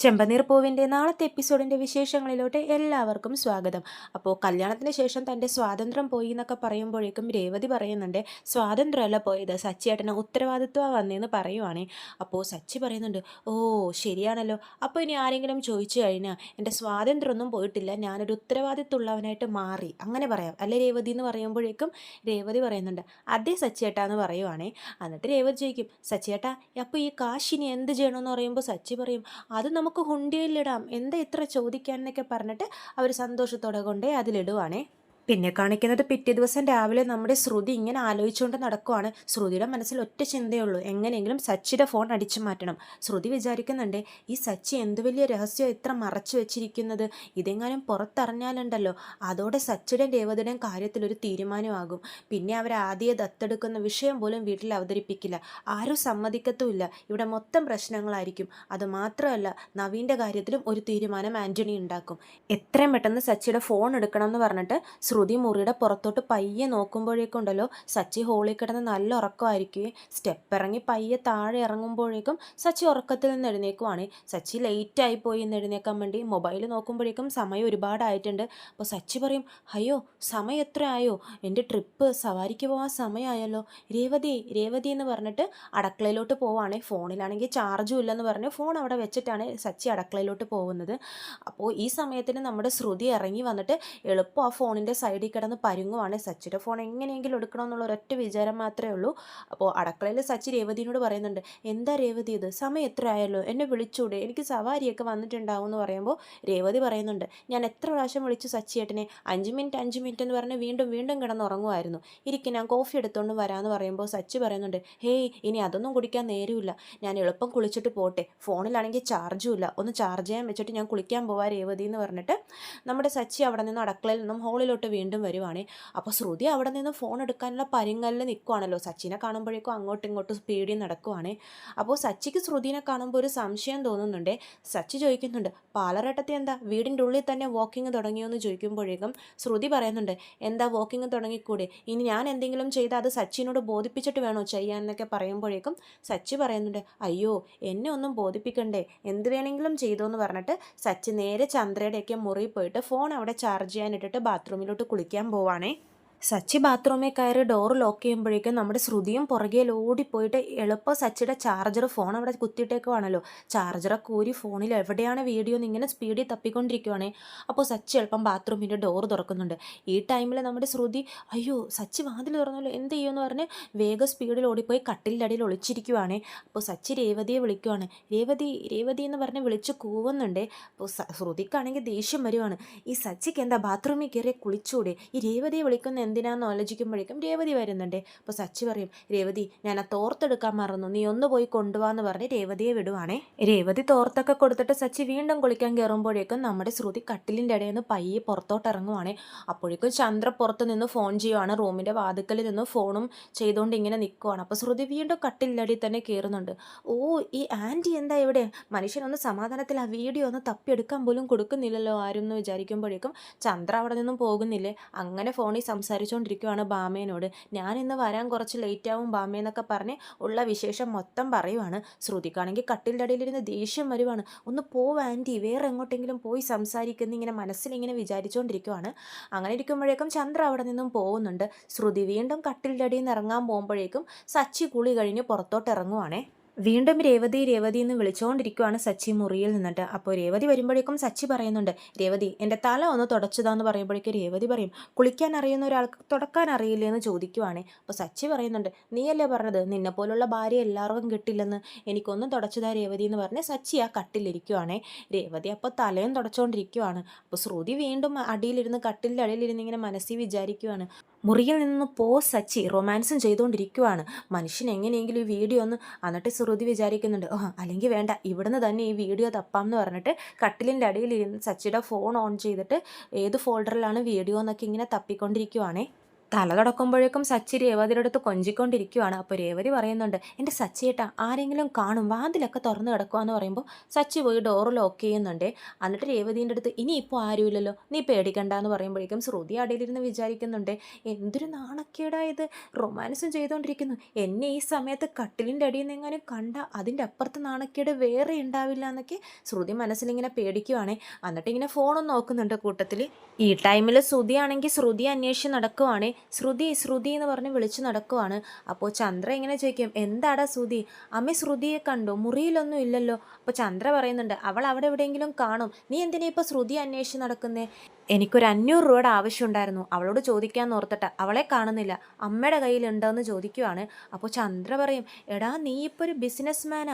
ചെമ്പനീർ പൂവിൻ്റെ നാളത്തെ എപ്പിസോഡിൻ്റെ വിശേഷങ്ങളിലോട്ട് എല്ലാവർക്കും സ്വാഗതം. അപ്പോൾ കല്യാണത്തിന് ശേഷം തൻ്റെ സ്വാതന്ത്ര്യം പോയി എന്നൊക്കെ പറയുമ്പോഴേക്കും രേവതി പറയുന്നുണ്ട്, സ്വാതന്ത്ര്യമല്ല പോയത്, സച്ചിയേട്ടന് ഉത്തരവാദിത്വം വന്നേന്ന് പറയുവാണേ. അപ്പോൾ സച്ചി പറയുന്നുണ്ട്, ഓ ശരിയാണല്ലോ, അപ്പോൾ ഇനി ആരെങ്കിലും ചോദിച്ചു കഴിഞ്ഞാൽ എൻ്റെ സ്വാതന്ത്ര്യമൊന്നും പോയിട്ടില്ല, ഞാനൊരു ഉത്തരവാദിത്വമുള്ളവനായിട്ട് മാറി, അങ്ങനെ പറയാം അല്ലേ രേവതി എന്ന് പറയുമ്പോഴേക്കും രേവതി പറയുന്നുണ്ട്, അതേ സച്ചിയേട്ടാ എന്ന് പറയുവാണേ. എന്നിട്ട് രേവതി ചോദിക്കും, സച്ചിയേട്ടാ അപ്പോൾ ഈ കാശിനി എന്ത് ചെയ്യണമെന്ന് പറയുമ്പോൾ സച്ചി പറയും, അത് നമുക്ക് ഹുണ്ടിയിലിടാം, എന്താ ഇത്ര ചോദിക്കാൻ എന്നൊക്കെ പറഞ്ഞിട്ട് അവർ സന്തോഷത്തോടെ കൊണ്ടേ അതിലിടുവാണേ. പിന്നെ കാണിക്കുന്നത് പിറ്റേ ദിവസം രാവിലെ നമ്മുടെ ശ്രുതി ഇങ്ങനെ ആലോചിച്ചുകൊണ്ട് നടക്കുവാണ്. ശ്രുതിയുടെ മനസ്സിൽ ഒറ്റ ചിന്തയുള്ളൂ, എങ്ങനെയെങ്കിലും സച്ചിയുടെ ഫോൺ അടിച്ചു മാറ്റണം. ശ്രുതി വിചാരിക്കുന്നുണ്ട്, ഈ സച്ചി എന്ത് വലിയ രഹസ്യം ഇത്ര മറച്ചു വെച്ചിരിക്കുന്നത്, ഇതെങ്ങാനും പുറത്തറിഞ്ഞാലുണ്ടല്ലോ അതോടെ സച്ചിയുടെയും രേവതിയുടെയും കാര്യത്തിലൊരു തീരുമാനമാകും. പിന്നെ അവർ ആദ്യം ദത്തെടുക്കുന്ന വിഷയം പോലും വീട്ടിൽ അവതരിപ്പിക്കില്ല, ആരും സമ്മതിക്കത്തുമില്ല, ഇവിടെ മൊത്തം പ്രശ്നങ്ങളായിരിക്കും. അതുമാത്രമല്ല നവീൻ്റെ കാര്യത്തിലും ഒരു തീരുമാനം ആൻ്റണി ഉണ്ടാക്കും. എത്രയും പെട്ടെന്ന് സച്ചിയുടെ ഫോൺ എടുക്കണം എന്ന് പറഞ്ഞിട്ട് ശ്രുതി മുറിയുടെ പുറത്തോട്ട് പയ്യെ നോക്കുമ്പോഴേക്കുണ്ടല്ലോ സച്ചി ഹോളിൽ കിടന്ന് നല്ല ഉറക്കമായിരിക്കുകയും സ്റ്റെപ്പ് ഇറങ്ങി പയ്യെ താഴെ ഇറങ്ങുമ്പോഴേക്കും സച്ചി ഉറക്കത്തിൽ നിന്ന് എഴുന്നേക്കുവാണ്. സച്ചി ലേറ്റായി പോയി എന്ന് എഴുന്നേക്കാൻ വേണ്ടി മൊബൈൽ നോക്കുമ്പോഴേക്കും സമയം ഒരുപാടായിട്ടുണ്ട്. അപ്പോൾ സച്ചി പറയും, അയ്യോ സമയം എത്ര ആയോ, എൻ്റെ ട്രിപ്പ് സവാരിക്ക് പോകാൻ സമയമായല്ലോ, രേവതി രേവതി എന്ന് പറഞ്ഞിട്ട് അടുക്കളയിലോട്ട് പോവാണ്. ഫോണിലാണെങ്കിൽ ചാർജും ഇല്ലെന്ന് പറഞ്ഞ് ഫോൺ അവിടെ വെച്ചിട്ടാണ് സച്ചി അടുക്കളയിലോട്ട് പോകുന്നത്. അപ്പോൾ ഈ സമയത്തിന് നമ്മുടെ ശ്രുതി ഇറങ്ങി വന്നിട്ട് എളുപ്പം ആ ഫോണിൻ്റെ സൈഡിൽ കിടന്ന് പരുങ്ങുവാണ്. സച്ചിയുടെ ഫോൺ എങ്ങനെയെങ്കിലും എടുക്കണമെന്നുള്ള ഒരൊറ്റ വിചാരം മാത്രമേ ഉള്ളൂ. അപ്പോൾ അടുക്കളയിൽ സച്ചി രേവതിയോട് പറയുന്നുണ്ട്, എന്താ രേവതി ഇത്, സമയം എത്ര ആയല്ലോ, എന്നെ വിളിച്ചൂടെ, എനിക്ക് സവാരിയൊക്കെ വന്നിട്ടുണ്ടാവും എന്ന് പറയുമ്പോൾ രേവതി പറയുന്നുണ്ട്, ഞാൻ എത്ര പ്രാവശ്യം വിളിച്ചു സച്ചിയേട്ടനെ, 5 മിനിറ്റ് എന്ന് പറഞ്ഞ് വീണ്ടും വീണ്ടും കിടന്നുറങ്ങുമായിരുന്നു, ഇരിക്കും ഞാൻ കോഫി എടുത്തുകൊണ്ട് വരാമെന്ന് പറയുമ്പോൾ സച്ചി പറയുന്നുണ്ട്, ഹേയ് ഇനി അതൊന്നും കുടിക്കാൻ നേരമില്ല, ഞാൻ എളുപ്പം കുളിച്ചിട്ട് പോട്ടെ, ഫോണിലാണെങ്കിൽ ചാർജും ഇല്ല, ഒന്ന് ചാർജ് ചെയ്യാൻ വെച്ചിട്ട് ഞാൻ കുളിക്കാൻ പോവാം രേവതി എന്ന് പറഞ്ഞിട്ട് നമ്മുടെ സച്ചി അവിടെ നിന്ന് അടുക്കളയിൽ നിന്നും ഹോളിലോട്ട് വീണ്ടും വരുവാണേ. അപ്പോൾ ശ്രുതി അവിടെ നിന്ന് ഫോൺ എടുക്കാനുള്ള പരിങ്ങലിൽ നിൽക്കുവാണല്ലോ, സച്ചിനെ കാണുമ്പോഴേക്കും അങ്ങോട്ടും ഇങ്ങോട്ടും സ്പീഡിൽ നടക്കുവാണേ. അപ്പോൾ സച്ചിക്ക് ശ്രുതിനെ കാണുമ്പോൾ ഒരു സംശയം തോന്നുന്നുണ്ട്. സച്ചി ചോദിക്കുന്നുണ്ട്, പാലറേട്ടത്തി എന്താ വീടിൻ്റെ ഉള്ളിൽ തന്നെ വാക്കിങ് തുടങ്ങിയോ എന്ന് ചോദിക്കുമ്പോഴേക്കും ശ്രുതി പറയുന്നുണ്ട്, എന്താ വാക്കിങ് തുടങ്ങിക്കൂടെ, ഇനി ഞാൻ എന്തെങ്കിലും ചെയ്താൽ അത് സച്ചിനോട് ബോധിപ്പിച്ചിട്ട് വേണോ ചെയ്യാൻ എന്നൊക്കെ പറയുമ്പോഴേക്കും സച്ചി പറയുന്നുണ്ട്, അയ്യോ എന്നെ ഒന്നും ബോധിപ്പിക്കണ്ടേ, എന്ത് വേണമെങ്കിലും ചെയ്തോ എന്ന് പറഞ്ഞിട്ട് സച്ചി നേരെ ചന്ദ്രയുടെയൊക്കെ മുറിയിൽ പോയിട്ട് ഫോൺ അവിടെ ചാർജ് ചെയ്യാനിട്ടിട്ട് ബാത്റൂമിലോട്ട് കുളിക്കാൻ പോവാണേ. സച്ചി ബാത്റൂമിൽ കയറി ഡോർ ലോക്ക് ചെയ്യുമ്പോഴേക്കും നമ്മുടെ ശ്രുതിയും പുറകെ ഓടിപ്പോയിട്ട് എളുപ്പം സച്ചിയുടെ ചാർജർ ഫോൺ അവിടെ കുത്തിയിട്ടേക്കുവാണല്ലോ, ചാർജറൊക്കെ ഊരി ഫോണിൽ എവിടെയാണ് വീഡിയോ എന്ന് ഇങ്ങനെ സ്പീഡിൽ തപ്പിക്കൊണ്ടിരിക്കുവാണേ. അപ്പോൾ സച്ചി എളുപ്പം ബാത്റൂമിൻ്റെ ഡോർ തുറക്കുന്നുണ്ട്. ഈ ടൈമിൽ നമ്മുടെ ശ്രുതി, അയ്യോ സച്ചി വാതിൽ തുറന്നല്ലോ, എന്ത് ചെയ്യുമെന്ന് പറഞ്ഞ് വേഗം സ്പീഡിൽ ഓടിപ്പോയി കട്ടിലിൻ്റെ അടിയിൽ ഒളിച്ചിരിക്കുവാണേ. അപ്പോൾ സച്ചി രേവതിയെ വിളിക്കുവാണ്, രേവതി രേവതി എന്ന് പറഞ്ഞ് വിളിച്ച് കൂവുന്നുണ്ടേ. അപ്പോൾ ശ്രുതിക്കാണെങ്കിൽ ദേഷ്യം വരുവാണ്, ഈ സച്ചിക്ക് എന്താ ബാത്റൂമിൽ കയറിയ കുളിച്ചൂടെ, ഈ രേവതിയെ വിളിക്കുന്ന എന്തിനാന്ന് ആലോചിക്കുമ്പോഴേക്കും രേവതി വരുന്നുണ്ട്. അപ്പോൾ സച്ചി പറയും, രേവതി ഞാൻ ആ തോർത്തെടുക്കാൻ മറന്നു, നീ ഒന്ന് പോയി കൊണ്ടുപോകാന്ന് പറഞ്ഞ് രേവതിയെ വിടുവാണേ. രേവതി തോർത്തൊക്കെ കൊടുത്തിട്ട് സച്ചി വീണ്ടും കുളിക്കാൻ കയറുമ്പോഴേക്കും നമ്മുടെ ശ്രുതി കട്ടിലിൻ്റെ ഇടയിൽ നിന്ന് പയ്യെ പുറത്തോട്ട് ഇറങ്ങുവാണേ. അപ്പോഴേക്കും ചന്ദ്ര പുറത്ത് നിന്ന് ഫോൺ ചെയ്യുവാണ്, റൂമിൻ്റെ വാതിക്കൽ നിന്ന് ഫോണും ചെയ്തുകൊണ്ട് ഇങ്ങനെ നിൽക്കുവാണ്. അപ്പോൾ ശ്രുതി വീണ്ടും കട്ടിലിൻ്റെ അടിയിൽ തന്നെ കയറുന്നുണ്ട്. ഓ ഈ ആൻറ്റി എന്താ ഇവിടെ, മനുഷ്യനൊന്ന് സമാധാനത്തിൽ ആ വീഡിയോ ഒന്ന് തപ്പിയെടുക്കാൻ പോലും കൊടുക്കുന്നില്ലല്ലോ ആരും എന്ന് വിചാരിക്കുമ്പോഴേക്കും ചന്ദ്ര അവിടെ നിന്നും പോകുന്നില്ലേ. അങ്ങനെ ഫോണിൽ സംസാരിച്ചുകൊണ്ടിരിക്കുവാണ് ബാമേനോട്, ഞാൻ ഇന്ന് വരാൻ കുറച്ച് ലേറ്റ് ആവും ബാമേന്നൊക്കെ പറഞ്ഞ് ഉള്ള വിശേഷം മൊത്തം പറയുവാണ്. ശ്രുതിക്കാണെങ്കിൽ കട്ടിലിൻ്റെ അടിയിലിരുന്ന് ദേഷ്യം വരുവാണ്, ഒന്ന് പോവ് ആൻറ്റി, വേറെ എങ്ങോട്ടെങ്കിലും പോയി സംസാരിക്കുന്ന ഇങ്ങനെ മനസ്സിലിങ്ങനെ വിചാരിച്ചുകൊണ്ടിരിക്കുവാണ്. അങ്ങനെ ഇരിക്കുമ്പോഴേക്കും ചന്ദ്ര അവിടെ നിന്നും പോകുന്നുണ്ട്. ശ്രുതി വീണ്ടും കട്ടിലിൻ്റെ അടിയിൽ നിന്ന് ഇറങ്ങാൻ പോകുമ്പോഴേക്കും സച്ചി കുളി കഴിഞ്ഞ് പുറത്തോട്ട് ഇറങ്ങുവാണേ. വീണ്ടും രേവതി രേവതി എന്ന് വിളിച്ചുകൊണ്ടിരിക്കുവാണ് സച്ചി മുറിയിൽ നിന്നിട്ട്. അപ്പോൾ രേവതി വരുമ്പോഴേക്കും സച്ചി പറയുന്നുണ്ട്, രേവതി എൻ്റെ തല ഒന്ന് തുടച്ചതാന്ന് പറയുമ്പോഴേക്കും രേവതി പറയും, കുളിക്കാൻ അറിയുന്ന ഒരാൾക്ക് തുടക്കാൻ അറിയില്ലേ എന്ന് ചോദിക്കുവാണേ. അപ്പോൾ സച്ചി പറയുന്നുണ്ട്, നീയല്ലേ പറഞ്ഞത് നിന്നെപ്പോലുള്ള ഭാര്യ എല്ലാവർക്കും കിട്ടില്ലെന്ന്, എനിക്കൊന്നും തുടച്ചതാ രേവതി എന്ന് പറഞ്ഞ് സച്ചി ആ കട്ടിലിരിക്കുവാണേ. രേവതി അപ്പോൾ തലയും തുടച്ചുകൊണ്ടിരിക്കുവാണ്. അപ്പോൾ ശ്രുതി വീണ്ടും അടിയിലിരുന്ന് കട്ടിലിൻ്റെ അടിയിലിരുന്ന് ഇങ്ങനെ മനസ്സിൽ വിചാരിക്കുവാണ്, മുറിയിൽ നിന്ന് പോ സച്ചി, റൊമാൻസും ചെയ്തുകൊണ്ടിരിക്കുവാണ്, മനുഷ്യൻ എങ്ങനെയെങ്കിലും ഈ വീഡിയോ ഒന്ന്. എന്നിട്ട് ശ്രുതി വിചാരിക്കുന്നുണ്ട്, അല്ലെങ്കിൽ വേണ്ട ഇവിടുന്ന് തന്നെ ഈ വീഡിയോ തപ്പാം എന്ന് പറഞ്ഞിട്ട് കട്ടിലിൻ്റെ അടിയിൽ ഇരുന്ന് സച്ചിയുടെ ഫോൺ ഓൺ ചെയ്തിട്ട് ഏത് ഫോൾഡറിലാണ് വീഡിയോ എന്നൊക്കെ ഇങ്ങനെ തപ്പിക്കൊണ്ടിരിക്കുവാണേ. തല തുടക്കുമ്പോഴേക്കും സച്ചി രേവതിയുടെ അടുത്ത് കൊഞ്ചിക്കൊണ്ടിരിക്കുവാണ്. അപ്പോൾ രേവതി പറയുന്നുണ്ട്, എൻ്റെ സച്ചിയേട്ടാ ആരെങ്കിലും കാണും, വാതിലൊക്കെ തുറന്ന് കിടക്കുവാന്ന് പറയുമ്പോൾ സച്ചി പോയി ഡോറ് ലോക്ക് ചെയ്യുന്നുണ്ട്. എന്നിട്ട് രേവതീൻ്റെ അടുത്ത് ഇനിയിപ്പോൾ ആരുമില്ലല്ലോ, നീ പേടിക്കണ്ട എന്ന് പറയുമ്പോഴേക്കും ശ്രുതി അടിയിലിരുന്ന് വിചാരിക്കുന്നുണ്ട്, എന്തൊരു നാണക്കേടാ ഇത്, റൊമാൻസും ചെയ്തുകൊണ്ടിരിക്കുന്നു, എന്നെ ഈ സമയത്ത് കട്ടിലിൻ്റെ അടിയിൽ നിന്ന് എങ്ങാനും കണ്ട അതിൻ്റെ അപ്പുറത്ത് നാണക്കേട് വേറെ ഉണ്ടാവില്ല എന്നൊക്കെ ശ്രുതി മനസ്സിലിങ്ങനെ പേടിക്കുവാണേ. എന്നിട്ട് ഇങ്ങനെ ഫോണും നോക്കുന്നുണ്ട് കൂട്ടത്തിൽ. ഈ ടൈമിൽ ശ്രുതിയാണെങ്കിൽ ശ്രുതി അന്വേഷിച്ച് നടക്കുവാണേ. ശ്രുതി ശ്രുതി എന്ന് പറഞ്ഞ് വിളിച്ച് നടക്കുവാണ്. അപ്പോൾ ചന്ദ്ര ഇങ്ങനെ ചോദിക്കും, എന്താടാ ശ്രുതി, അമ്മ ശ്രുതിയെ കണ്ടു, മുറിയിലൊന്നും ഇല്ലല്ലോ. അപ്പോൾ ചന്ദ്ര പറയുന്നുണ്ട്, അവൾ അവിടെ എവിടെയെങ്കിലും കാണും, നീ എന്തിനാ ഇപ്പോൾ ശ്രുതി അന്വേഷിച്ച് നടക്കുന്നേ? എനിക്കൊരു 500 രൂപയുടെ ആവശ്യമുണ്ടായിരുന്നു, അവളോട് ചോദിക്കാമെന്ന് ഓർത്തിട്ട്, അവളെ കാണുന്നില്ല, അമ്മയുടെ കയ്യിലുണ്ടോയെന്ന് ചോദിക്കുവാണ്. അപ്പോൾ ചന്ദ്ര പറയും, എടാ നീ ഇപ്പോൾ ഒരു ബിസിനസ്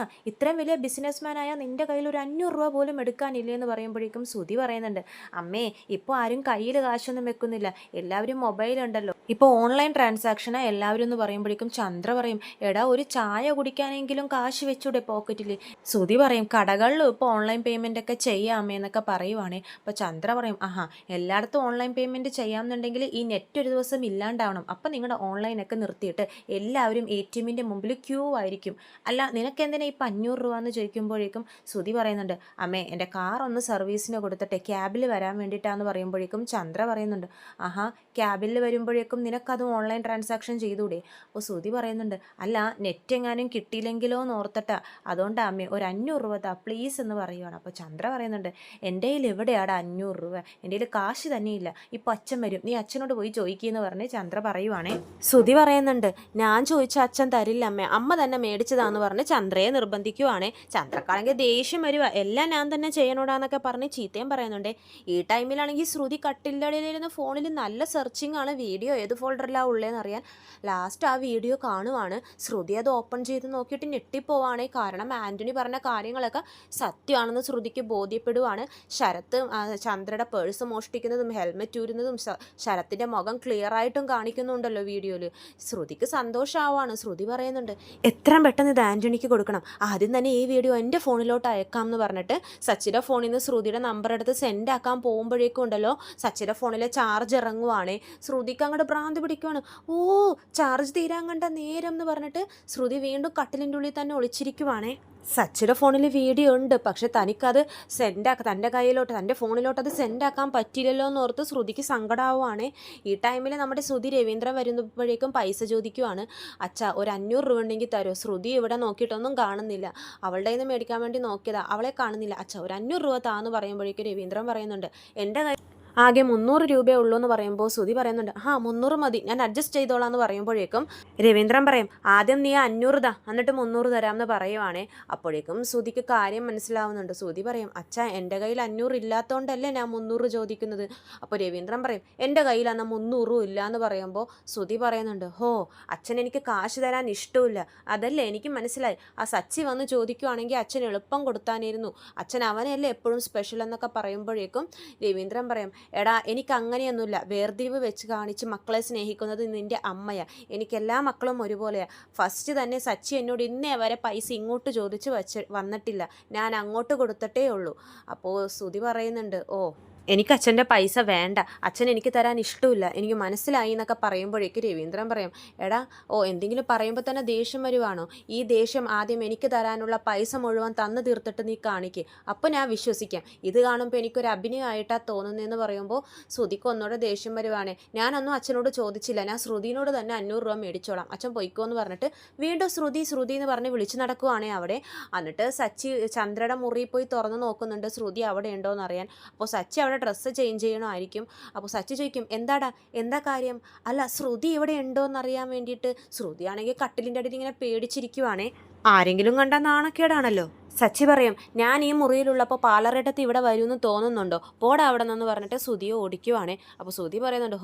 ഇത്രയും വലിയ ബിസിനസ് മാനായാൽ നിൻ്റെ കയ്യിൽ ഒരു 500 രൂപ പോലും എടുക്കാനില്ലേ എന്ന് പറയുമ്പോഴേക്കും ശ്രുതി പറയുന്നുണ്ട്, അമ്മേ ഇപ്പോൾ ആരും കയ്യിൽ കാശൊന്നും വെക്കുന്നില്ല, എല്ലാവരും മൊബൈലുണ്ടല്ലോ, ഇപ്പോൾ ഓൺലൈൻ ട്രാൻസാക്ഷനാണ് എല്ലാവരും എന്ന് പറയുമ്പോഴേക്കും ചന്ദ്ര പറയും, എടാ ഒരു ചായ കുടിക്കാനെങ്കിലും കാശ് വെച്ചൂടെ പോക്കറ്റിൽ? ശ്രുതി പറയും, കടകളിലും ഇപ്പോൾ ഓൺലൈൻ പേയ്മെൻ്റ് ഒക്കെ ചെയ്യാമേ എന്നൊക്കെ പറയുവാണേ. അപ്പോൾ ചന്ദ്ര പറയും, ആഹാ എല്ലായിടത്തും ഓൺലൈൻ പേയ്മെൻറ്റ് ചെയ്യാമെന്നുണ്ടെങ്കിൽ ഈ നെറ്റ് ഒരു ദിവസം ഇല്ലാണ്ടാവണം, അപ്പം നിങ്ങളുടെ ഓൺലൈനൊക്കെ നിർത്തിയിട്ട് എല്ലാവരും ATMൻ്റെ മുമ്പിൽ ക്യൂ ആയിരിക്കും, അല്ല നിനക്ക് എന്തിനാ ഇപ്പം 500 രൂപ എന്ന് ചോദിക്കുമ്പോഴേക്കും ശ്രുതി പറയുന്നുണ്ട്, അമ്മേ എൻ്റെ കാർ ഒന്ന് സർവീസിന് കൊടുത്തിട്ട് ക്യാബിൽ വരാൻ വേണ്ടിയിട്ടാന്ന് പറയുമ്പോഴേക്കും ചന്ദ്ര പറയുന്നുണ്ട്, ആഹാ ക്യാബിൽ വരുമ്പോഴേക്കും നിനക്കതും ഓൺലൈൻ ട്രാൻസാക്ഷൻ ചെയ്തൂടെ? അപ്പോൾ ശ്രുതി പറയുന്നുണ്ട്, അല്ല നെറ്റ് എങ്ങാനും കിട്ടിയില്ലെങ്കിലോ എന്ന് ഓർത്തിട്ടാ, അതുകൊണ്ടാ അമ്മേ ഒരു 500 രൂപ താ പ്ലീസ് എന്ന് പറയുവാണ്. അപ്പോൾ ചന്ദ്ര പറയുന്നുണ്ട്, എൻ്റെ കയ്യിൽ എവിടെയാടാ 500 രൂപ, എൻ്റെ കയ്യിൽ കാശ് തന്നെയില്ല, ഇപ്പം അച്ഛൻ വരും, നീ അച്ഛനോട് പോയി ചോദിക്കുകയെന്ന് പറഞ്ഞ് ചന്ദ്ര പറയുവാണേ. ശ്രുതി പറയുന്നുണ്ട്, ഞാൻ ചോദിച്ച അച്ഛൻ തരില്ല അമ്മ, അമ്മ തന്നെ മേടിച്ചതാന്ന് പറഞ്ഞ് ചന്ദ്രയെ നിർബന്ധിക്കുവാണേ. ചന്ദ്രക്കാണെങ്കിൽ ദേഷ്യം വരുക, എല്ലാം ഞാൻ തന്നെ ചെയ്യണോടാന്നൊക്കെ പറഞ്ഞ് ചീത്തയും പറയുന്നുണ്ട്. ഈ ടൈമിലാണെങ്കിൽ ശ്രുതി കട്ടിലടിയിലിരുന്ന് ഫോണിൽ നല്ല സെർച്ചിങ് ആണ്, വീഡിയോ ഏത് ഫോൾഡറിലാണ് ഉള്ളതെന്ന് അറിയാൻ. ലാസ്റ്റ് ആ വീഡിയോ കാണുവാണ്. ശ്രുതി അത് ഓപ്പൺ ചെയ്ത് നോക്കിയിട്ട് ഞെട്ടിപ്പോവാണ്, കാരണം ആൻ്റണി പറഞ്ഞ കാര്യങ്ങളൊക്കെ സത്യമാണെന്ന് ശ്രുതിക്ക് ബോധ്യപ്പെടുവാണ്. ശരത്ത് ചന്ദ്രയുടെ പേഴ്സ് മോഷ്ടിക്കുന്നതും ഹെൽമെറ്റ് ഊരുന്നതും ശരത്തിൻ്റെ മുഖം ക്ലിയർ ആയിട്ടും കാണിക്കുന്നുണ്ടല്ലോ വീഡിയോയിൽ. ശ്രുതിക്ക് സന്തോഷമാവാണ്. ശ്രുതി പറയുന്നുണ്ട്, എത്രയും പെട്ടെന്ന് ഇത് ആൻ്റണിക്ക് കൊടുക്കണം, ആദ്യം തന്നെ ഈ വീഡിയോ എൻ്റെ ഫോണിലോട്ട് അയക്കാം എന്ന് പറഞ്ഞിട്ട് സച്ചിയുടെ ഫോണിൽ നിന്ന് ശ്രുതിയുടെ നമ്പർ എടുത്ത് സെൻഡ് ആക്കാൻ പോകുമ്പോഴേക്കും ഉണ്ടല്ലോ സച്ചിയുടെ ഫോണിലെ ചാർജ് ഇറങ്ങുവാണേ. ശ്രുതിക്ക് അങ്ങോട്ട് ഭ്രാന്ത് പിടിക്കുവാണ്, ഓ ചാർജ് തീരാൻ കണ്ട നേരം എന്ന് പറഞ്ഞിട്ട് ശ്രുതി വീണ്ടും കട്ടിലിൻ്റെ ഉള്ളിൽ തന്നെ ഒളിച്ചിരിക്കുവാണേ. സച്ചിയുടെ ഫോണിൽ വീഡിയോ ഉണ്ട്, പക്ഷെ തനിക്കത് തൻ്റെ കയ്യിലോട്ട് തൻ്റെ ഫോണിലോട്ട് അത് സെൻഡാക്കാൻ പറ്റില്ലല്ലോ എന്ന് ഓർത്ത് ശ്രുതിക്ക് സങ്കടമാവുകയാണ്. ഈ ടൈമിൽ നമ്മുടെ ശ്രുതി രവീന്ദ്രൻ വരുമ്പോഴേക്കും പൈസ ചോദിക്കുവാണ്. അച്ഛാ ഒരു 500 രൂപ ഉണ്ടെങ്കിൽ തരുമോ? ശ്രുതി ഇവിടെ നോക്കിയിട്ടൊന്നും കാണുന്നില്ല, അവളുടെ കയ്യിൽ നിന്ന് മേടിക്കാൻ വേണ്ടി നോക്കിയതാ, അവളെ കാണുന്നില്ല, അച്ഛാ ഒരു 500 രൂപ താന്ന് പറയുമ്പോഴേക്കും രവീന്ദ്രൻ പറയുന്നുണ്ട്, എൻ്റെ ആകെ 300 രൂപയേ ഉള്ളൂ എന്ന് പറയുമ്പോൾ ശ്രുതി പറയുന്നുണ്ട്, 300 മതി, ഞാൻ അഡ്ജസ്റ്റ് ചെയ്തോളാം എന്ന് പറയുമ്പോഴേക്കും രവീന്ദ്രൻ പറയും, ആദ്യം നീ 500 താ എന്നിട്ട് 300 തരാമെന്ന് പറയുവാണേ. അപ്പോഴേക്കും ശ്രുതിക്ക് കാര്യം മനസ്സിലാവുന്നുണ്ട്. ശ്രുതി പറയും, അച്ഛാ എൻ്റെ കയ്യിൽ 500 ഇല്ലാത്തതുകൊണ്ടല്ലേ ഞാൻ 300 ചോദിക്കുന്നത്. അപ്പോൾ രവീന്ദ്രൻ പറയും, എൻ്റെ കയ്യിൽ അന്ന് 300 ഇല്ല എന്ന് പറയുമ്പോൾ ശ്രുതി പറയുന്നുണ്ട്, അച്ഛൻ എനിക്ക് കാശ് തരാൻ ഇഷ്ടമില്ല, അതല്ലേ എനിക്ക് മനസ്സിലായി, ആ സച്ചി വന്ന് ചോദിക്കുവാണെങ്കിൽ അച്ഛൻ എളുപ്പം കൊടുത്താനായിരുന്നു, അച്ഛൻ അവനല്ലേ എപ്പോഴും സ്പെഷ്യൽ എന്നൊക്കെ പറയുമ്പോഴേക്കും രവീന്ദ്രൻ പറയും, എടാ എനിക്ക് അങ്ങനെയൊന്നുമില്ല, വേർതിരിവ് വെച്ച് കാണിച്ച് മക്കളെ സ്നേഹിക്കുന്നത് നിൻ്റെ അമ്മയാ, എനിക്കെല്ലാ മക്കളും ഒരുപോലെയാണ്, ഫസ്റ്റ് തന്നെ സച്ചി എന്നോട് ഇന്നേ വരെ പൈസ ഇങ്ങോട്ട് ചോദിച്ച് വന്നിട്ടില്ല, ഞാൻ അങ്ങോട്ട് കൊടുത്തിട്ടേ ഉള്ളൂ. അപ്പോൾ ശ്രുതി പറയുന്നുണ്ട്, എനിക്ക് അച്ഛൻ്റെ പൈസ വേണ്ട, അച്ഛൻ എനിക്ക് തരാൻ ഇഷ്ടമില്ല, എനിക്ക് മനസ്സിലായി എന്നൊക്കെ പറയുമ്പോഴേക്ക് രവീന്ദ്രൻ പറയും, എടാ എന്തെങ്കിലും പറയുമ്പോൾ തന്നെ ദേഷ്യം വരുവാണോ? ഈ ദേഷ്യം ആദ്യം എനിക്ക് തരാനുള്ള പൈസ മുഴുവൻ തന്നു തീർത്തിട്ട് നീ കാണിക്ക്, അപ്പോൾ ഞാൻ വിശ്വസിക്കാം, ഇത് കാണുമ്പോൾ എനിക്കൊരു അഭിനയമായിട്ടാണ് തോന്നുന്നതെന്ന് പറയുമ്പോൾ ശ്രുതിക്ക് ഒന്നുകൂടെ ദേഷ്യം വരുവാണ്. ഞാനൊന്നും അച്ഛനോട് ചോദിച്ചില്ല, ഞാൻ ശ്രുതിനോട് തന്നെ 500 രൂപ മേടിച്ചോളാം, അച്ഛൻ പൊയ്ക്കോ എന്ന് പറഞ്ഞിട്ട് വീണ്ടും ശ്രുതി എന്ന് പറഞ്ഞ് വിളിച്ച് നടക്കുവാണേ അവിടെ. എന്നിട്ട് സച്ചി ചന്ദ്രയുടെ മുറിയിൽ പോയി തുറന്ന് നോക്കുന്നുണ്ട് ശ്രുതി അവിടെ ഉണ്ടോ എന്ന് അറിയാൻ. അപ്പോൾ സച്ചി അവിടെ ഡ്രസ്സ് ചേഞ്ച് ചെയ്യണമായിരിക്കും. അപ്പോൾ സച്ചി ചോദിക്കും, എന്താ കാര്യം? അല്ല ശ്രുതി ഇവിടെ ഉണ്ടോ എന്നറിയാൻ വേണ്ടിയിട്ട്. ശ്രുതിയാണെങ്കിൽ കട്ടിലിൻ്റെ അടിയിൽ ഇങ്ങനെ പേടിച്ചിരിക്കുവാണേ. ആരെങ്കിലും കണ്ടാൽ നാണക്കേടാണല്ലോ. സച്ചി പറയും, ഞാൻ ഈ മുറിയിലുള്ളപ്പോൾ പാലറേട്ടത്ത് ഇവിടെ വരുമെന്ന് തോന്നുന്നുണ്ടോ, പോടാ അവിടെ നിന്ന് പറഞ്ഞിട്ട് ശ്രുതിയെ ഓടിക്കുവാണേ. അപ്പോൾ ശ്രുതി പറയുന്നുണ്ട്,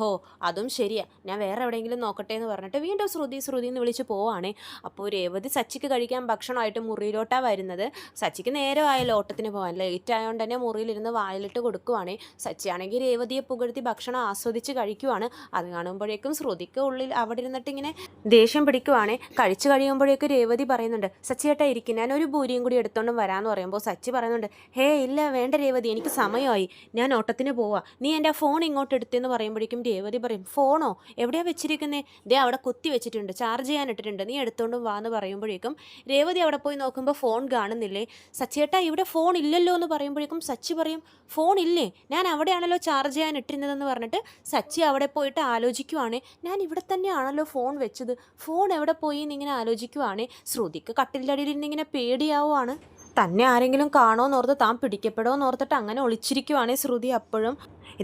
അതും ശരിയാ, ഞാൻ വേറെ എവിടെയെങ്കിലും നോക്കട്ടെ എന്ന് പറഞ്ഞിട്ട് വീണ്ടും ശ്രുതി എന്ന് വിളിച്ച് പോവാണേ. അപ്പോൾ രേവതി സച്ചിക്ക് കഴിക്കാൻ ഭക്ഷണമായിട്ട് മുറിയിലോട്ടാണ് വരുന്നത്. സച്ചിക്ക് നേരെ ആയല്ലോ ഓട്ടത്തിന് പോകാൻ, ലേറ്റ് ആയതുകൊണ്ട് തന്നെ മുറിയിലിരുന്ന് വായിലിട്ട് കൊടുക്കുവാണേ. സച്ചിയാണെങ്കിൽ രേവതിയെ പുകഴ്ത്തി ഭക്ഷണം ആസ്വദിച്ച് കഴിക്കുവാണ്. അത് കാണുമ്പോഴേക്കും ശ്രുതിക്ക് ഉള്ളിൽ അവിടെ ഇരുന്നിട്ട് ഇങ്ങനെ ദേഷ്യം പിടിക്കുവാണേ. കഴിച്ചു കഴിയുമ്പോഴേക്കും രേവതി പറയുന്നുണ്ട്, സച്ചിയേട്ടാ ഇരിക്കും, ഞാൻ ഒരു പൂരിയും കൂടി എടുത്തോണ്ട് എടുത്തോണ്ടും വരാമെന്ന് പറയുമ്പോൾ സച്ചി പറയുന്നുണ്ട്, ഹേ ഇല്ല വേണ്ട രേവതി, എനിക്ക് സമയമായി, ഞാൻ ഓട്ടത്തിന് പോവാം, നീ എൻ്റെ ഫോൺ ഇങ്ങോട്ട് എടുത്തെന്ന് പറയുമ്പോഴേക്കും രേവതി പറയും, ഫോണോ എവിടെയാണ് വെച്ചിരിക്കുന്നത്? ദേ അവിടെ കുത്തി വെച്ചിട്ടുണ്ട്, ചാർജ് ചെയ്യാൻ ഇട്ടിട്ടുണ്ട്, നീ എടുത്തോണ്ടും വാ എന്ന് പറയുമ്പോഴേക്കും രേവതി അവിടെ പോയി നോക്കുമ്പോൾ ഫോൺ കാണുന്നില്ലേ. സച്ചിയേട്ടാ ഇവിടെ ഫോൺ ഇല്ലല്ലോ എന്ന് പറയുമ്പോഴേക്കും സച്ചി പറയും, ഫോൺ ഇല്ലേ, ഞാൻ അവിടെയാണല്ലോ ചാർജ് ചെയ്യാൻ ഇട്ടിരുന്നതെന്ന് പറഞ്ഞിട്ട് സച്ചി അവിടെ പോയിട്ട് ആലോചിക്കുവാണ്, ഞാൻ ഇവിടെ തന്നെയാണല്ലോ ഫോൺ വെച്ചത്, ഫോൺ എവിടെ പോയി എന്നിങ്ങനെ ആലോചിക്കുവാണ്. ശ്രുതിക്ക് കട്ടിലിൻ്റെ അടിയിൽ ഇന്നിങ്ങനെ പേടിയാവുകയാണ്. തന്നെ ആരെങ്കിലും കാണുമോയെന്നോർത്ത് താൻ പിടിക്കപ്പെടുമോയെന്നോർത്തിട്ട് അങ്ങനെ ഒളിച്ചിരിക്കുവാണ് ശ്രുതി. അപ്പോഴും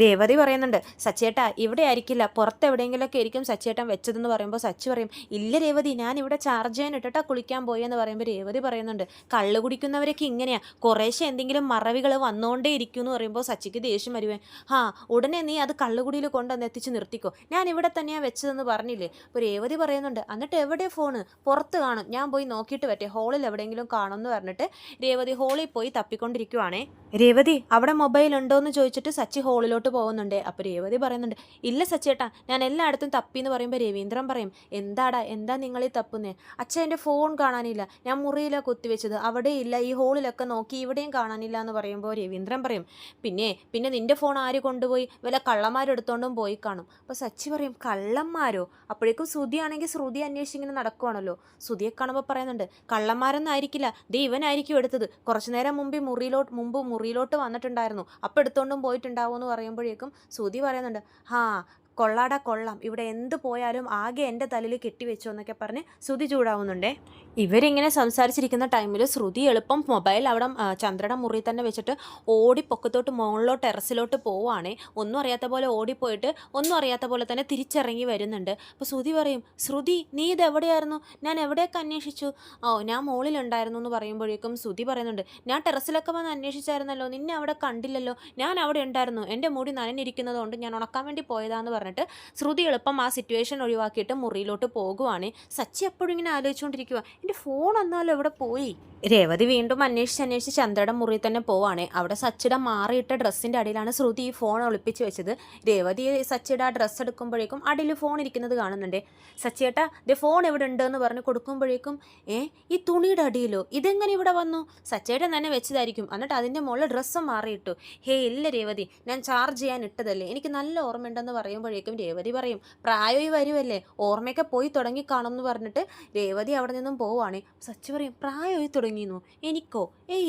രേവതി പറയുന്നുണ്ട്, സച്ചേട്ടാ ഇവിടെ ആയിരിക്കില്ല, പുറത്ത് എവിടെയെങ്കിലുമൊക്കെ ആയിരിക്കും സച്ചേട്ടൻ വെച്ചതെന്ന് പറയുമ്പോൾ സച്ചി പറയും, ഇല്ല രേവതി, ഞാൻ ഇവിടെ ചാർജ് ചെയ്യാൻ ഇട്ടിട്ടാ കുളിക്കാൻ പോയെന്ന് പറയുമ്പോൾ രേവതി പറയുന്നുണ്ട്, കള്ളു കുടിക്കുന്നവരൊക്കെ ഇങ്ങനെയാ, കുറേശ്ശെ എന്തെങ്കിലും മറവികൾ വന്നുകൊണ്ടേ ഇരിക്കും എന്ന് പറയുമ്പോൾ സച്ചിക്ക് ദേഷ്യം വരുവേ. ഉടനെ നീ അത് കള്ളുകുടിയിൽ കൊണ്ടുവന്ന് എത്തിച്ച് നിർത്തിക്കോ, ഞാൻ ഇവിടെ തന്നെയാണ് വെച്ചതെന്ന് പറഞ്ഞില്ലേ. അപ്പോൾ രേവതി പറയുന്നുണ്ട്, എന്നിട്ട് എവിടെ ഫോണ്? പുറത്ത് കാണും, ഞാൻ പോയി നോക്കിയിട്ട് പറ്റേ, ഹോളിൽ എവിടെയെങ്കിലും കാണുമെന്ന് പറഞ്ഞിട്ട് രേവതി ഹോളിൽ പോയി തപ്പിക്കൊണ്ടിരിക്കുവാണേ. രേവതി അവിടെ മൊബൈൽ ഉണ്ടോ എന്ന് ചോദിച്ചിട്ട് സച്ചി ഹോളിലോട്ട് പോകുന്നുണ്ട്. അപ്പോൾ രേവതി പറയുന്നുണ്ട്, ഇല്ല സച്ചേട്ടാ, ഞാൻ എല്ലായിടത്തും തപ്പി എന്ന് പറയുമ്പോൾ രവീന്ദ്രൻ പറയും, എന്താ നിങ്ങളീ തപ്പുന്നേ? അച്ഛൻ എൻ്റെ ഫോൺ കാണാനില്ല, ഞാൻ മുറിയിലാണ് കുത്തിവെച്ചത്, അവിടെ ഇല്ല, ഈ ഹോളിലൊക്കെ നോക്കി ഇവിടെയും കാണാനില്ല എന്ന് പറയുമ്പോൾ രവീന്ദ്രൻ പറയും, പിന്നെ നിൻ്റെ ഫോൺ ആര് കൊണ്ടുപോയി? വല്ല കള്ളന്മാരെടുത്തോണ്ടും പോയി കാണും. അപ്പോൾ സച്ചി പറയും, കള്ളന്മാരോ? അപ്പോഴേക്കും ശ്രുതിയാണെങ്കിൽ ശ്രുതി അന്വേഷിച്ചിങ്ങനെ നടക്കുവാണല്ലോ. ശ്രുതിയെ കാണുമ്പോൾ പറയുന്നുണ്ട്, കള്ളന്മാരൊന്നും ആയിരിക്കില്ല, ദേ ഇവനായിരിക്കും എടുത്തത്, കുറച്ചു നേരം മുമ്പ് മുറിയിലോട്ട് വന്നിട്ടുണ്ടായിരുന്നു, അപ്പോൾ എടുത്തോണ്ടും പോയിട്ടുണ്ടാവും എന്ന് പറയുമ്പോഴേക്കും ശ്രുതി പറയുന്നുണ്ട്, കൊള്ളാടാ കൊള്ളാം, ഇവിടെ എന്ത് പോയാലും ആകെ എൻ്റെ തലയിൽ കെട്ടിവെച്ചോ എന്നൊക്കെ പറഞ്ഞ് ശ്രുതി ചൂടാവുന്നുണ്ടേ. ഇവരിങ്ങനെ സംസാരിച്ചിരിക്കുന്ന ടൈമിൽ ശ്രുതി എളുപ്പം മൊബൈൽ അവിടെ ചന്ദ്രയുടെ മുറി തന്നെ വെച്ചിട്ട് ഓടി പൊക്കത്തോട്ട് മുകളിലോട്ട് ടെറസിലോട്ട് പോവുകയാണേ. ഒന്നും അറിയാത്ത പോലെ ഓടിപ്പോയിട്ട് ഒന്നും അറിയാത്ത പോലെ തന്നെ തിരിച്ചിറങ്ങി വരുന്നുണ്ട്. അപ്പോൾ ശ്രുതി പറയും, ശ്രുതി നീ ഇത് എവിടെയായിരുന്നു? ഞാൻ എവിടെയൊക്കെ അന്വേഷിച്ചു? ഞാൻ മുകളിലുണ്ടായിരുന്നു എന്ന് പറയുമ്പോഴേക്കും ശ്രുതി പറയുന്നുണ്ട്, ഞാൻ ടെറസിലൊക്കെ വന്ന് അന്വേഷിച്ചായിരുന്നല്ലോ, നിന്നെ അവിടെ കണ്ടില്ലല്ലോ, ഞാൻ അവിടെ ഉണ്ടായിരുന്നു, എൻ്റെ മുടി നനഞ്ഞിരിക്കുന്നത് കൊണ്ട് ഞാൻ ഉണക്കാൻ വേണ്ടി പോയതാന്ന് പറഞ്ഞിട്ട് ശ്രുതി എളുപ്പം ആ സിറ്റുവേഷൻ ഒഴിവാക്കിയിട്ട് മുറിയിലോട്ട് പോകുവാണ്. സച്ചി എപ്പോഴും ഇങ്ങനെ ആലോചിച്ചുകൊണ്ടിരിക്കുക, എൻ്റെ ഫോൺ എന്നാലും എവിടെ പോയി? രേവതി വീണ്ടും അന്വേഷിച്ച് ചന്ദ്രയുടെ മുറിയിൽ തന്നെ പോവാണ്. അവിടെ സച്ചിയുടെ മാറിയിട്ട ഡ്രസ്സിൻ്റെ അടിയിലാണ് ശ്രുതി ഈ ഫോൺ ഒളിപ്പിച്ച് വെച്ചത്. രേവതി സച്ചിയുടെ ആ ഡ്രസ്സ് എടുക്കുമ്പോഴേക്കും അടിയിൽ ഫോൺ ഇരിക്കുന്നത് കാണുന്നുണ്ട്. സച്ചിയേട്ടാ ദേ ഫോൺ എവിടെ ഉണ്ട് എന്ന് പറഞ്ഞ് കൊടുക്കുമ്പോഴേക്കും, ഈ തുണിയുടെ അടിയിലോ, ഇതെങ്ങനെ ഇവിടെ വന്നു? സച്ചിയേട്ടൻ തന്നെ വെച്ചതായിരിക്കും, എന്നിട്ട് അതിൻ്റെ മുകളിൽ ഡ്രസ്സും മാറിയിട്ടു. ഇല്ല രേവതി, ഞാൻ ചാർജ് ചെയ്യാൻ ഇട്ടതല്ലേ, എനിക്ക് നല്ല ഓർമ്മയുണ്ടെന്ന് പറയുമ്പോഴേക്കും രേവതി പറയും, പ്രായമായി വരുമല്ലേ, ഓർമ്മയൊക്കെ പോയി തുടങ്ങി കാണും എന്ന് പറഞ്ഞിട്ട് രേവതി അവിടെ നിന്നും പോവാണ്. സച്ചി പറയും, പ്രായമായി തുടങ്ങിയെന്നു? എനിക്കോ?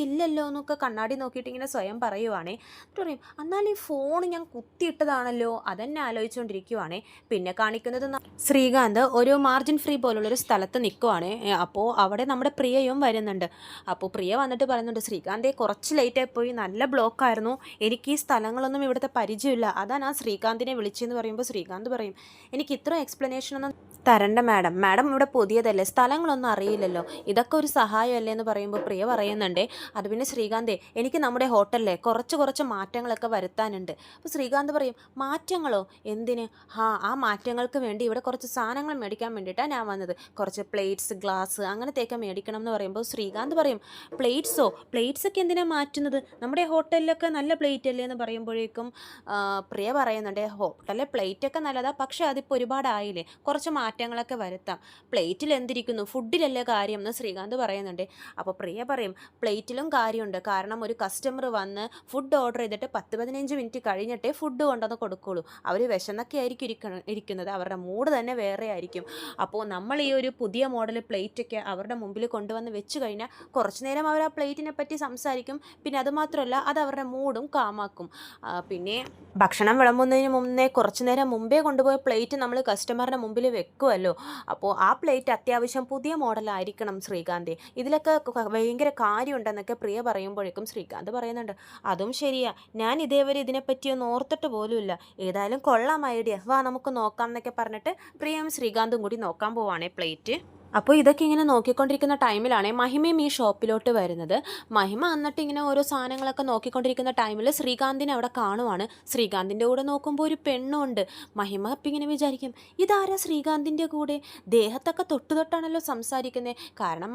ഇല്ലല്ലോ എന്നൊക്കെ കണ്ണാടി നോക്കിയിട്ട് ഇങ്ങനെ സ്വയം പറയുവാണേ. എന്നിട്ട് പറയും, എന്നാൽ ഈ ഫോൺ ഞാൻ കുത്തിയിട്ടതാണല്ലോ, അതെന്നെ ആലോചിച്ചുകൊണ്ടിരിക്കുവാണേ. പിന്നെ കാണിക്കുന്നത് ശ്രീകാന്ത് ഒരു മാർജിൻ ഫ്രീ പോലുള്ളൊരു സ്ഥലത്ത് നിൽക്കുവാണേ. അപ്പോൾ അവിടെ നമ്മുടെ പ്രിയയും വരുന്നുണ്ട്. അപ്പോൾ പ്രിയ വന്നിട്ട് പറയുന്നുണ്ട്, ശ്രീകാന്തേ കുറച്ച് ലേറ്റായി പോയി, നല്ല ബ്ലോക്കായിരുന്നു, എനിക്ക് ഈ സ്ഥലങ്ങളൊന്നും ഇവിടുത്തെ പരിചയമില്ല, അതാണ് ആ ശ്രീകാന്തിനെ വിളിച്ചെന്ന് പറയുമ്പോൾ ശ്രീകാന്ത് പറയും, എനിക്ക് ഇത്ര എക്സ്പ്ലനേഷനൊന്നും തരണ്ട മാഡം ഇവിടെ പുതിയതല്ലേ, സ്ഥലങ്ങളൊന്നും അറിയില്ലല്ലോ, ഇതൊക്കെ ഒരു സഹായമല്ലേ എന്ന് പറയുമ്പോൾ പ്രിയ പറയുന്നുണ്ട്, അത് പിന്നെ ശ്രീകാന്തേ എനിക്ക് നമ്മുടെ ഹോട്ടലിലെ കുറച്ച് മാറ്റങ്ങളൊക്കെ വരുത്താനുണ്ട്. അപ്പോൾ ശ്രീകാന്ത് പറയും, മാറ്റങ്ങളോ? എന്തിന്? ആ മാറ്റങ്ങൾക്ക് വേണ്ടി ഇവിടെ കുറച്ച് സാധനങ്ങൾ മേടിക്കാൻ വേണ്ടിയിട്ടാണ് ഞാൻ വന്നത്, കുറച്ച് പ്ലേറ്റ്സ് ഗ്ലാസ് അങ്ങനത്തെയൊക്കെ മേടിക്കണം എന്ന് പറയുമ്പോൾ ശ്രീകാന്ത് പറയും, പ്ലേറ്റ്സൊക്കെ എന്തിനാണ് മാറ്റുന്നത്, നമ്മുടെ ഹോട്ടലിലൊക്കെ നല്ല പ്ലേറ്റ് അല്ലേ എന്ന് പറയുമ്പോഴേക്കും പ്രിയ പറയുന്നുണ്ട്, ഹോട്ടലിലെ പ്ലേറ്റൊക്കെ നല്ലതാണ്, പക്ഷേ അതിപ്പോൾ ഒരുപാടായില്ലേ, കുറച്ച് മാറ്റങ്ങളൊക്കെ വരുത്താം, പ്ലേറ്റിൽ എന്തിരിക്കുന്നു, ഫുഡിലല്ലേ കാര്യം എന്ന് ശ്രീകാന്ത് പറയുന്നുണ്ട്. അപ്പോൾ പ്രിയ പറയും, പ്ലേറ്റിലും കാര്യമുണ്ട്, കാരണം ഒരു കസ്റ്റമർ വന്ന് ഫുഡ് ഓർഡർ ചെയ്തിട്ട് 10-15 മിനിറ്റ് കഴിഞ്ഞിട്ടേ ഫുഡ് കൊണ്ടുവന്ന് കൊടുക്കുള്ളൂ, അവർ വിശന്നൊക്കെ ആയിരിക്കും ഇരിക്കുന്നത്, അവരുടെ മൂഡ് തന്നെ വേറെ ആയിരിക്കും. അപ്പോൾ നമ്മൾ ഈ ഒരു പുതിയ മോഡൽ പ്ലേറ്റൊക്കെ അവരുടെ മുമ്പിൽ കൊണ്ടുവന്ന് വെച്ച് കഴിഞ്ഞാൽ കുറച്ച് നേരം അവർ ആ പ്ലേറ്റിനെ പറ്റി സംസാരിക്കും, പിന്നെ അതുമാത്രമല്ല അത് അവരുടെ മൂഡും കാമാക്കും. പിന്നെ ഭക്ഷണം വിളമ്പുന്നതിന് മുന്നേ കുറച്ച് നേരം മുമ്പേ കൊണ്ടുപോയ പ്ലേറ്റ് നമ്മൾ കസ്റ്റമറുടെ മുമ്പിൽ വെക്കുമല്ലോ, അപ്പോൾ ആ പ്ലേറ്റ് അത്യാവശ്യം പുതിയ മോഡലായിരിക്കണം ശ്രീകാന്ത്, ഇതിലൊക്കെ ഭയങ്കര കാര്യമുണ്ടെന്നൊക്കെ പ്രിയ പറയുമ്പോഴേക്കും ശ്രീകാന്ത് പറയുന്നുണ്ട്, അതും ശരിയാ, ഞാൻ ഇതേവരെ ഇതിനെപ്പറ്റിയൊന്നും ഓർത്തിട്ട് പോലുമില്ല, ഏതായാലും കൊള്ളാം ഐഡിയ, വാ നമുക്ക് നോക്കാം എന്നൊക്കെ പറഞ്ഞിട്ട് പ്രിയയും ശ്രീകാന്തും കൂടി നോക്കാൻ പോവാണേ പ്ലേറ്റ്. അപ്പോൾ ഇതൊക്കെ ഇങ്ങനെ നോക്കിക്കൊണ്ടിരിക്കുന്ന ടൈമിലാണ് മഹിമയും ഈ ഷോപ്പിലോട്ട് വരുന്നത്. മഹിമ എന്നിട്ട് ഇങ്ങനെ ഓരോ സാധനങ്ങളൊക്കെ നോക്കിക്കൊണ്ടിരിക്കുന്ന ടൈമിൽ ശ്രീകാന്തിനെ അവിടെ കാണുവാണ്. ശ്രീകാന്തിൻ്റെ കൂടെ നോക്കുമ്പോൾ ഒരു പെണ്ണുണ്ട്. മഹിമ അപ്പം ഇങ്ങനെ വിചാരിക്കും, ഇതാരാ ശ്രീകാന്തിൻ്റെ കൂടെ, ദേഹത്തൊക്കെ തൊട്ടാണല്ലോ സംസാരിക്കുന്നത്, കാരണം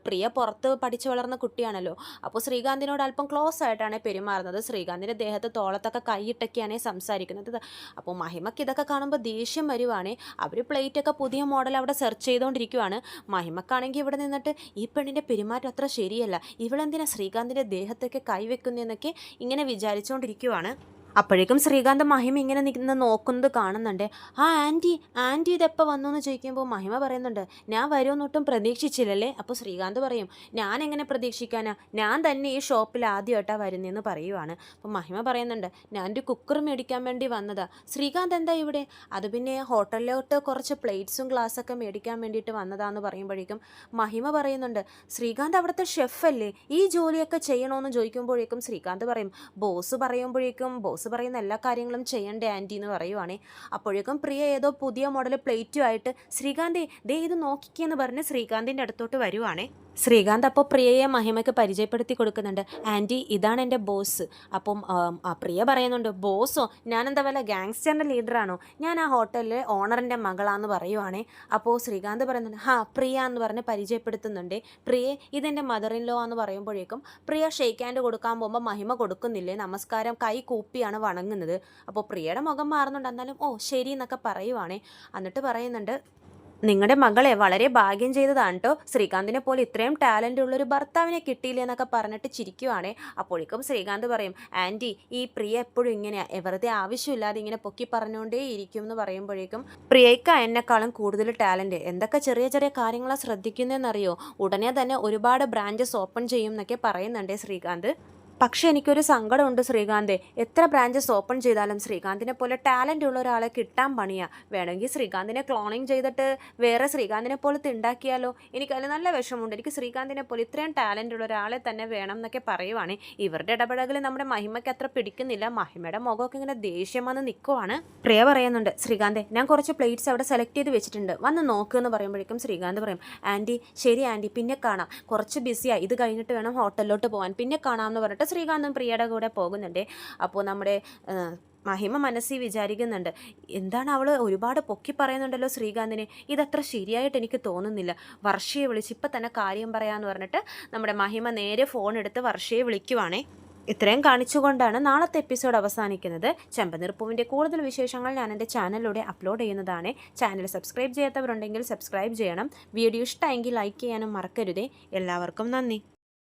പ്രിയ പുറത്ത് പഠിച്ചു വളർന്ന കുട്ടിയാണല്ലോ, അപ്പോൾ ശ്രീകാന്തിനോട് അല്പം ക്ലോസ് ആയിട്ടാണ് പെരുമാറുന്നത്. ശ്രീകാന്തിൻ്റെ ദേഹത്ത് തോളത്തൊക്കെ കൈയിട്ടൊക്കെയാണ് സംസാരിക്കുന്നത്. അപ്പോൾ മഹിമയ്ക്ക് ഇതൊക്കെ കാണുമ്പോൾ ദേഷ്യം വരുവാണ്. അവർ പ്ലേറ്റൊക്കെ പുതിയ മോഡൽ അവിടെ സെർച്ച് ചെയ്തുകൊണ്ടിരിക്കുവാണ്. പറയുവാണ്. മഹിമക്കാണെങ്കിൽ ഇവിടെ നിന്നിട്ട് ഈ പെണ്ണിൻ്റെ പെരുമാറ്റം അത്ര ശരിയല്ല, ഇവളെന്തിനാ ശ്രീകാന്തിൻ്റെ ദേഹത്തൊക്കെ കൈവെക്കുന്നതെന്നൊക്കെ ഇങ്ങനെ വിചാരിച്ചുകൊണ്ടിരിക്കുവാണ്. അപ്പോഴേക്കും ശ്രീകാന്ത് മഹിമ ഇങ്ങനെ നിന്ന് നോക്കുന്നത് കാണുന്നുണ്ട്. ആ ആൻറ്റി ഇതെപ്പോൾ വന്നു എന്ന് ചോദിക്കുമ്പോൾ മഹിമ പറയുന്നുണ്ട്, ഞാൻ വരുമെന്നൊട്ടും പ്രതീക്ഷിച്ചില്ലല്ലേ. അപ്പോൾ ശ്രീകാന്ത് പറയും, ഞാൻ എങ്ങനെ പ്രതീക്ഷിക്കാനാ, ഞാൻ തന്നെ ഈ ഷോപ്പിൽ ആദ്യമായിട്ടാണ് വരുന്നതെന്ന് പറയുവാണ്. അപ്പോൾ മഹിമ പറയുന്നുണ്ട്, ഞാനൊരു കുക്കർ മേടിക്കാൻ വേണ്ടി വന്നതാ. ശ്രീകാന്ത് എന്താ ഇവിടെ? അത് പിന്നെ ഹോട്ടലിലോട്ട് കുറച്ച് പ്ലേറ്റ്സും ഗ്ലാസ്സൊക്കെ മേടിക്കാൻ വേണ്ടിയിട്ട് വന്നതാന്ന് പറയുമ്പോഴേക്കും മഹിമ പറയുന്നുണ്ട്, ശ്രീകാന്ത് അവിടുത്തെ ഷെഫല്ലേ, ഈ ജോലിയൊക്കെ ചെയ്യണമെന്ന് ചോദിക്കുമ്പോഴേക്കും ശ്രീകാന്ത് പറയും, ബോസ് പറയുന്ന എല്ലാ കാര്യങ്ങളും ചെയ്യണ്ടേ ആൻറ്റി എന്ന് പറയുവാണേ. അപ്പോഴേക്കും പ്രിയ ഏതോ പുതിയ മോഡൽ പ്ലേറ്റുമായിട്ട് ശ്രീകാന്ത് ദേ ഇത് നോക്കിക്കെന്ന് പറഞ്ഞ് ശ്രീകാന്തിൻ്റെ അടുത്തോട്ട് വരുവാണേ. ശ്രീകാന്ത് അപ്പോൾ പ്രിയയെ മഹിമയ്ക്ക് പരിചയപ്പെടുത്തി കൊടുക്കുന്നുണ്ട്. ആൻറ്റി ഇതാണ് എൻ്റെ ബോസ്. അപ്പം പ്രിയ പറയുന്നുണ്ട്, ബോസോ, ഞാനെന്താ വല്ല ഗാങ്സ്റ്ററിൻ്റെ ലീഡറാണോ, ഞാൻ ആ ഹോട്ടലിലെ ഓണറിൻ്റെ മകളാന്ന് പറയുവാണേ. അപ്പോൾ ശ്രീകാന്ത് പറയുന്നുണ്ട്, പ്രിയ എന്ന് പറഞ്ഞ് പരിചയപ്പെടുത്തുന്നുണ്ട്. പ്രിയെ ഇതെൻ്റെ മദർ ഇൻ ലോ എന്ന് പറയുമ്പോഴേക്കും പ്രിയ ഷെയ്ക്ക് ഹാൻഡ് കൊടുക്കാൻ പോകുമ്പോൾ മഹിമ കൊടുക്കുന്നില്ലേ, നമസ്കാരം കൈ കൂപ്പിയാണ് വണങ്ങുന്നത്. അപ്പോൾ പ്രിയയുടെ മുഖം മാറുന്നുണ്ട്, എന്നാലും ഓ ശരി എന്നൊക്കെ പറയുവാണേ. എന്നിട്ട് പറയുന്നുണ്ട്, നിങ്ങളുടെ മകളെ വളരെ ഭാഗ്യം ചെയ്തതാണ് കേട്ടോ, ശ്രീകാന്തിനെ പോലെ ഇത്രയും ടാലൻ്റ് ഉള്ളൊരു ഭർത്താവിനെ കിട്ടിയില്ല എന്നൊക്കെ പറഞ്ഞിട്ട് ചിരിക്കുവാണേ. അപ്പോഴേക്കും ശ്രീകാന്ത് പറയും, ആൻറ്റി ഈ പ്രിയ എപ്പോഴും ഇങ്ങനെയാണ്, വെറുതെ ആവശ്യമില്ലാതെ ഇങ്ങനെ പൊക്കി പറഞ്ഞുകൊണ്ടേ ഇരിക്കും എന്ന് പറയുമ്പോഴേക്കും പ്രിയയ്ക്ക് എന്നെക്കാളും കൂടുതൽ ടാലൻറ്റ്, എന്തൊക്കെ ചെറിയ ചെറിയ കാര്യങ്ങളാണ് ശ്രദ്ധിക്കുന്നതെന്നറിയോ, ഉടനെ തന്നെ ഒരുപാട് ബ്രാഞ്ചസ് ഓപ്പൺ ചെയ്യും എന്നൊക്കെ പറയുന്നുണ്ട് ശ്രീകാന്ത്. പക്ഷേ എനിക്കൊരു സങ്കടമുണ്ട് ശ്രീകാന്തെ, എത്ര ബ്രാഞ്ചസ് ഓപ്പൺ ചെയ്താലും ശ്രീകാന്തിനെ പോലെ ടാലൻ്റ് ഉള്ള ഒരാളെ കിട്ടാൻ പണിയാ. വേണമെങ്കിൽ ശ്രീകാന്തിനെ ക്ലോണിങ് ചെയ്തിട്ട് വേറെ ശ്രീകാന്തിനെ പോലത്തെ ഉണ്ടാക്കിയാലോ, എനിക്കതിൽ നല്ല വിഷമമുണ്ട്. എനിക്ക് ശ്രീകാന്തിനെ പോലെ ഇത്രയും ടാലൻ്റ് ഉള്ള ഒരാളെ തന്നെ വേണം എന്നൊക്കെ പറയുവാണ്. ഇവരുടെ ഇടപെടൽ നമ്മുടെ മഹിമയ്ക്ക് അത്ര പിടിക്കുന്നില്ല. മഹിമയുടെ മുഖമൊക്കെ ഇങ്ങനെ ദേഷ്യം വന്ന് നിൽക്കുവാണ്. പ്രിയ പറയുന്നുണ്ട്, ശ്രീകാന്തെ ഞാൻ കുറച്ച് പ്ലേറ്റ്സ് അവിടെ സെലക്ട് ചെയ്ത് വെച്ചിട്ടുണ്ട്, വന്ന് നോക്കുക എന്ന് പറയുമ്പോഴേക്കും ശ്രീകാന്ത് പറയും, ആൻറ്റി ശരി ആൻറ്റി, പിന്നെ കാണാം, കുറച്ച് ബിസിയായി, ഇത് കഴിഞ്ഞിട്ട് വേണം ഹോട്ടലിലോട്ട് പോകാൻ, പിന്നെ കാണാമെന്ന് പറഞ്ഞിട്ട് ശ്രീകാന്തും പ്രിയയുടെ കൂടെ പോകുന്നുണ്ട്. അപ്പോൾ നമ്മുടെ മഹിമ മനസ്സിൽ വിചാരിക്കുന്നുണ്ട്, എന്താണ് അവൾ ഒരുപാട് പൊക്കി പറയുന്നുണ്ടല്ലോ ശ്രീകാന്തിനെ, ഇതത്ര ശരിയായിട്ട് എനിക്ക് തോന്നുന്നില്ല. വർഷയെ വിളിച്ച് ഇപ്പം തന്നെ കാര്യം പറയാമെന്ന് പറഞ്ഞിട്ട് നമ്മുടെ മഹിമ നേരെ ഫോൺ എടുത്ത് വർഷയെ വിളിക്കുവാണേ. ഇത്രയും കാണിച്ചുകൊണ്ടാണ് നാളത്തെ എപ്പിസോഡ് അവസാനിക്കുന്നത്. ചെമ്പനീർപ്പൂവിൻ്റെ കൂടുതൽ വിശേഷങ്ങൾ ഞാൻ എൻ്റെ ചാനലിലൂടെ അപ്ലോഡ് ചെയ്യുന്നതാണ്. ചാനൽ സബ്സ്ക്രൈബ് ചെയ്യാത്തവരുണ്ടെങ്കിൽ സബ്സ്ക്രൈബ് ചെയ്യണം. വീഡിയോ ഇഷ്ടമെങ്കിൽ ലൈക്ക് ചെയ്യാനും മറക്കരുതേ. എല്ലാവർക്കും നന്ദി.